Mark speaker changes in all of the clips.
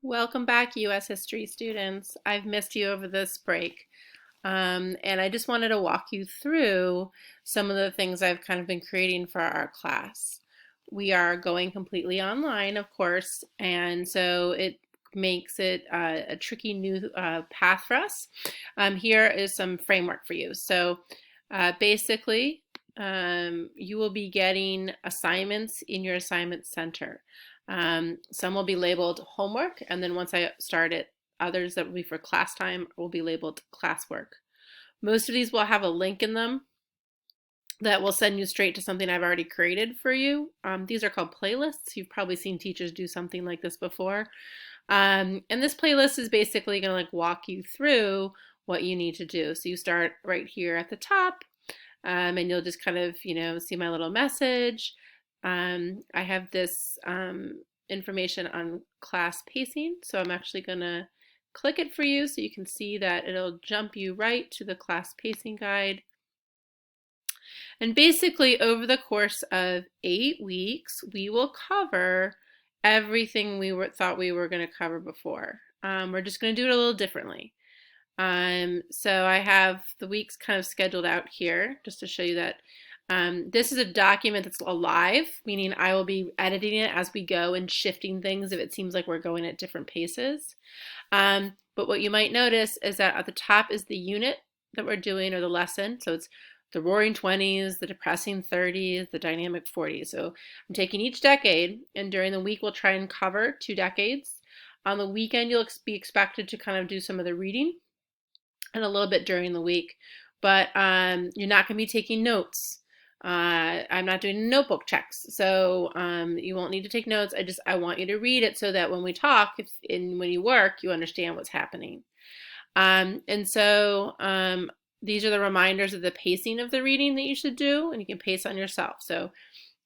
Speaker 1: Welcome back, U.S. history students. I've missed you over this break. And I just wanted to walk you through some of the things I've kind of been creating for our class. We are going completely online, of course, and so it makes it a tricky new path for us. Here is some framework for you. So basically, you will be getting assignments in your assignment center. Some will be labeled homework, and then once I start it, others that will be for class time will be labeled classwork. Most of these will have a link in them that will send you straight to something I've already created for you. These are called playlists. You've probably seen teachers do something like this before. And this playlist is basically going to walk you through what you need to do. So you start right here at the top, and you'll just kind of, see my little message. I have this information on class pacing, so I'm actually going to click it for you so you can see that it'll jump you right to the class pacing guide. And basically, over the course of 8 weeks, we will cover everything we thought we were going to cover before. We're just going to do it a little differently. So I have the weeks kind of scheduled out here just to show you that this is a document that's alive, meaning I will be editing it as we go and shifting things if it seems like we're going at different paces. But what you might notice is that at the top is the unit that we're doing, or the lesson. So it's the Roaring 20s, the Depressing 30s, the Dynamic 40s. So I'm taking each decade, and during the week we'll try and cover 2 decades. On the weekend you'll be expected to kind of do some of the reading and a little bit during the week. But you're not going to be taking notes. I'm not doing notebook checks, so you won't need to take notes. I want you to read it so that when we talk and when you work, you understand what's happening. And so these are the reminders of the pacing of the reading that you should do, and you can pace on yourself. So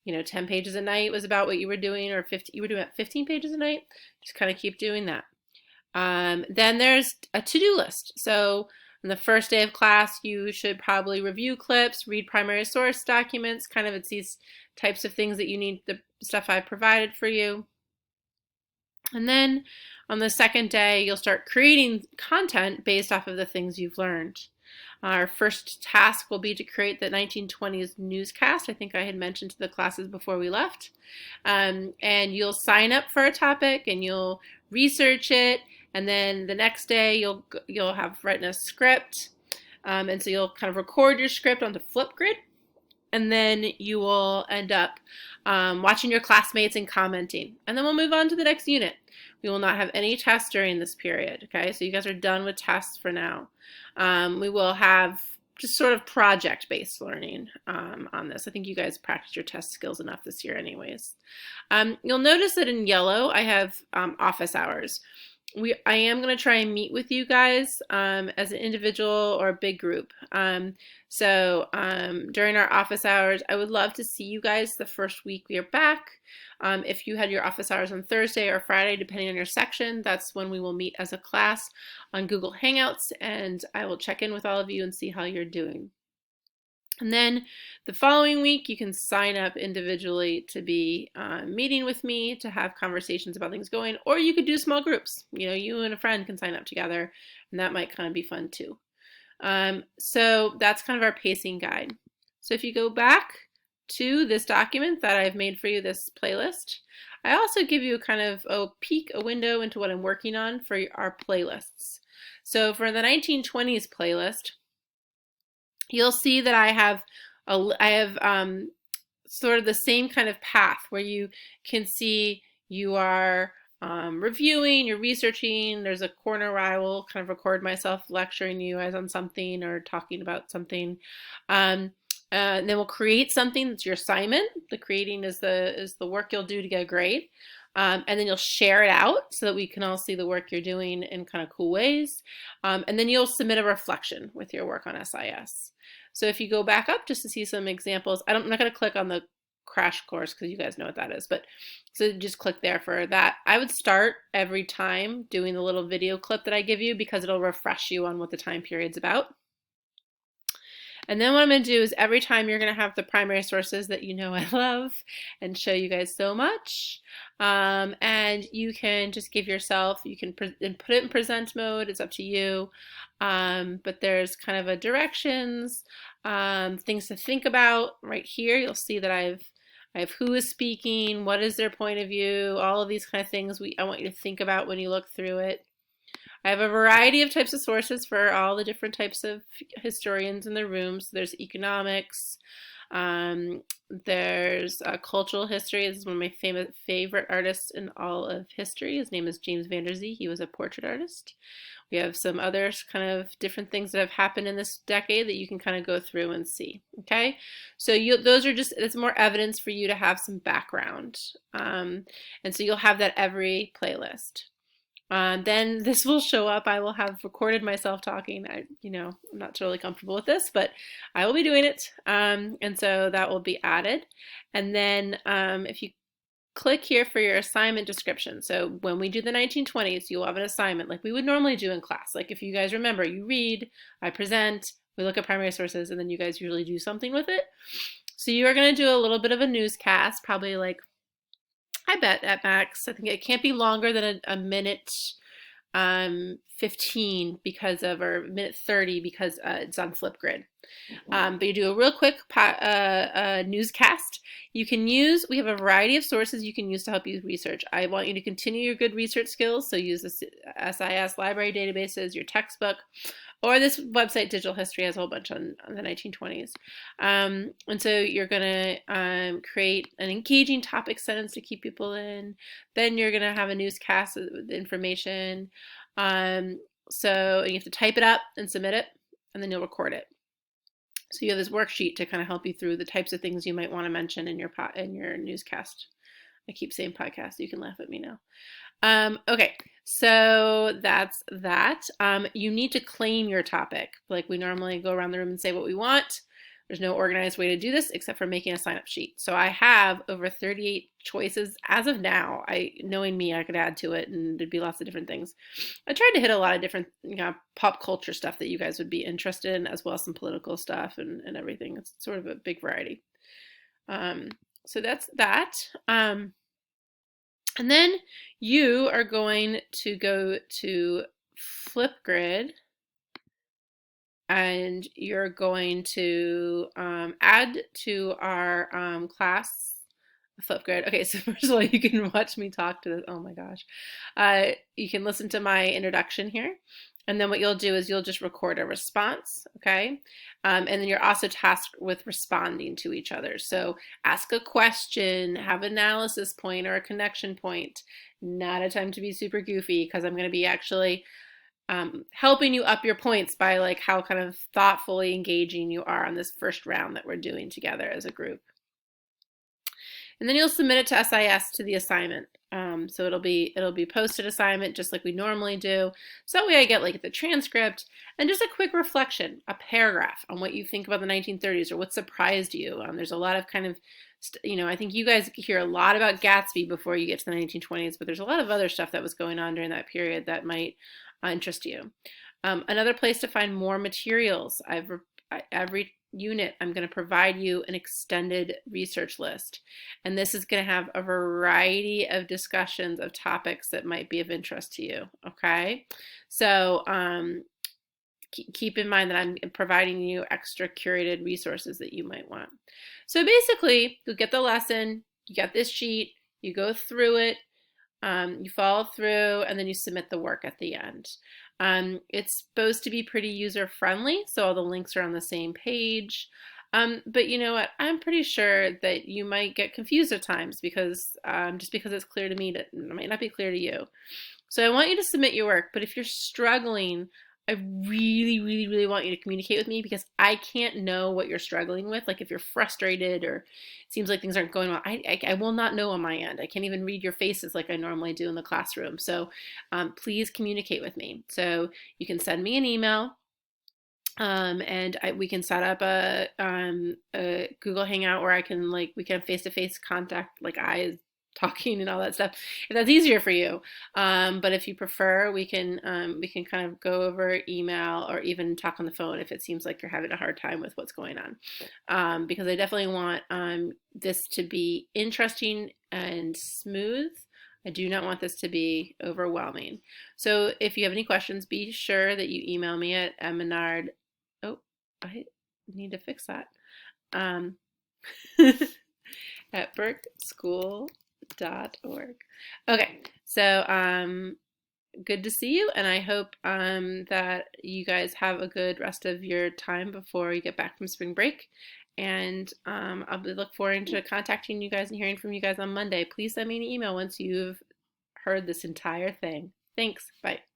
Speaker 1: 10 pages a night was about what you were doing, or 50, you were doing 15 pages a night. Just kind of keep doing that. Then there's a to-do list. So on the first day of class, you should probably review clips, read primary source documents, kind of it's these types of things that you need, the stuff I provided for you. And then on the second day, you'll start creating content based off of the things you've learned. Our first task will be to create the 1920s newscast. I think I had mentioned to the classes before we left. And you'll sign up for a topic and you'll research it. And then the next day you'll have written a script. And so you'll kind of record your script onto Flipgrid. And then you will end up watching your classmates and commenting. And then we'll move on to the next unit. We will not have any tests during this period, okay? So you guys are done with tests for now. We will have just sort of project-based learning on this. I think you guys practiced your test skills enough this year anyways. You'll notice that in yellow, I have office hours. I am going to try and meet with you guys as an individual or a big group. So during our office hours, I would love to see you guys the first week we are back. If you had your office hours on Thursday or Friday, depending on your section, that's when we will meet as a class on Google Hangouts, and I will check in with all of you and see how you're doing. And then the following week, you can sign up individually to be meeting with me to have conversations about things going, or you could do small groups. You and a friend can sign up together, and that might kind of be fun too. So that's kind of our pacing guide. So if you go back to this document that I've made for you, this playlist, I also give you a kind of a window into what I'm working on for our playlists. So for the 1920s playlist, you'll see that I have sort of the same kind of path where you can see you are reviewing, you're researching. There's a corner where I will kind of record myself lecturing you guys on something or talking about something. And then we'll create something that's your assignment. The creating is the work you'll do to get a grade. And then you'll share it out so that we can all see the work you're doing in kind of cool ways. And then you'll submit a reflection with your work on SIS. So if you go back up just to see some examples, I'm not going to click on the crash course because you guys know what that is, but so just click there for that. I would start every time doing the little video clip that I give you because it'll refresh you on what the time period's about. And then what I'm going to do is every time you're going to have the primary sources that you know I love and show you guys so much. And you can just give yourself, you can put it in present mode, it's up to you. But there's kind of a directions, things to think about right here. You'll see that I have who is speaking, what is their point of view, all of these kind of things I want you to think about when you look through it. I have a variety of types of sources for all the different types of historians in the room. So there's economics, there's cultural history. This is one of my favorite artists in all of history. His name is James Van Der Zee. He was a portrait artist. We have some other kind of different things that have happened in this decade that you can kind of go through and see. Okay, so those are just, it's more evidence for you to have some background, and so you'll have that every playlist. Then this will show up. I will have recorded myself talking. I'm not totally comfortable with this, but I will be doing it. And so that will be added. And then if you click here for your assignment description. So when we do the 1920s, you'll have an assignment like we would normally do in class. Like if you guys remember, you read, I present, we look at primary sources, and then you guys usually do something with it. So you are going to do a little bit of a newscast, probably like, I bet at max, I think it can't be longer than a minute 15 because of, or minute 30 because it's on Flipgrid. But you do a real quick newscast. You can use, we have a variety of sources you can use to help you research. I want you to continue your good research skills, so use the SIS library databases, your textbook, or this website, Digital History, has a whole bunch on the 1920s. And so you're going to create an engaging topic sentence to keep people in. Then you're going to have a newscast with information. So you have to type it up and submit it, and then you'll record it. So you have this worksheet to kind of help you through the types of things you might want to mention in your newscast. I keep saying podcast. You can laugh at me now. Okay, so that's that. You need to claim your topic. Like we normally go around the room and say what we want. There's no organized way to do this except for making a sign-up sheet. So I have over 38 choices as of now. Knowing me, I could add to it and there'd be lots of different things. I tried to hit a lot of different pop culture stuff that you guys would be interested in, as well as some political stuff and everything. It's sort of a big variety. So that's that. And then you are going to go to Flipgrid, and you're going to add to our class Flipgrid. Okay, so first of all, you can watch me talk to this. Oh my gosh. You can listen to my introduction here. And then what you'll do is you'll just record a response, okay? And then you're also tasked with responding to each other. So ask a question, have an analysis point or a connection point. Not a time to be super goofy, because I'm going to be actually helping you up your points by like how kind of thoughtfully engaging you are on this first round that we're doing together as a group. And then you'll submit it to SIS to the assignment. So it'll be posted assignment just like we normally do. So that way I get like the transcript and just a quick reflection, a paragraph on what you think about the 1930s or what surprised you. There's a lot of kind of, I think you guys hear a lot about Gatsby before you get to the 1920s, but there's a lot of other stuff that was going on during that period that might interest you. Another place to find more materials, every unit, I'm going to provide you an extended research list. And this is going to have a variety of discussions of topics that might be of interest to you. Okay. So keep in mind that I'm providing you extra curated resources that you might want. So basically, you'll get the lesson, you get this sheet, you go through it, you follow through, and then you submit the work at the end. It's supposed to be pretty user-friendly, so all the links are on the same page. But you know what? I'm pretty sure that you might get confused at times because just because it's clear to me, that it might not be clear to you. So I want you to submit your work, but if you're struggling, I really, really, really want you to communicate with me, because I can't know what you're struggling with. Like if you're frustrated or it seems like things aren't going well, I will not know on my end. I can't even read your faces like I normally do in the classroom. So please communicate with me. So you can send me an email, and we can set up a Google Hangout where we can have face-to-face contact, like I talking and all that stuff, if that's easier for you. But if you prefer, we can kind of go over email or even talk on the phone if it seems like you're having a hard time with what's going on. Because I definitely want this to be interesting and smooth. I do not want this to be overwhelming. So if you have any questions, be sure that you email me at Menard. Oh, I need to fix that. At burkeschool.org. Okay, so good to see you, and I hope that you guys have a good rest of your time before you get back from spring break. And I'll look forward to contacting you guys and hearing from you guys on Monday. Please send me an email once you've heard this entire thing. Thanks. Bye.